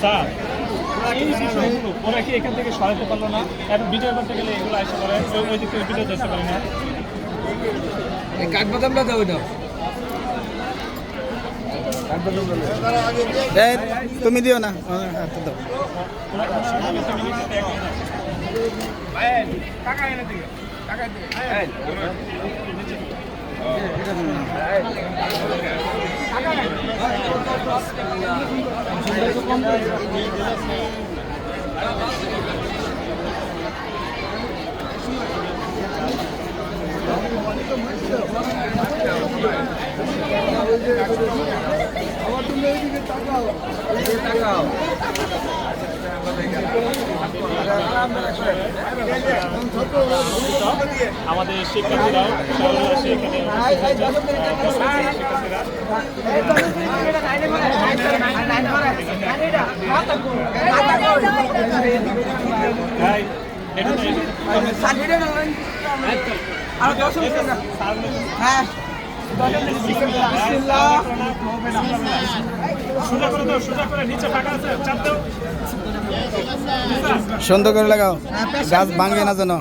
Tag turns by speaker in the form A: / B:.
A: Sir এই শিশুগুলো ওরা কি এখান থেকে সরাতে পারলো না? এখন ভিডিও করতে গেলে এগুলো আসে করে ওই দিক থেকে ভিডিও যেতে পারি না।
B: এই কাঠবাদামটা দাও এটা।
C: তুমি দিও না, হাতে দাও।
A: টাকা এনে দিকে টাকা দিয়ে আমাদের শিক্ষার্থীরাও সেখানে
C: সুন্দর করে লাগাও, গাছ ভাঙবে না যেন।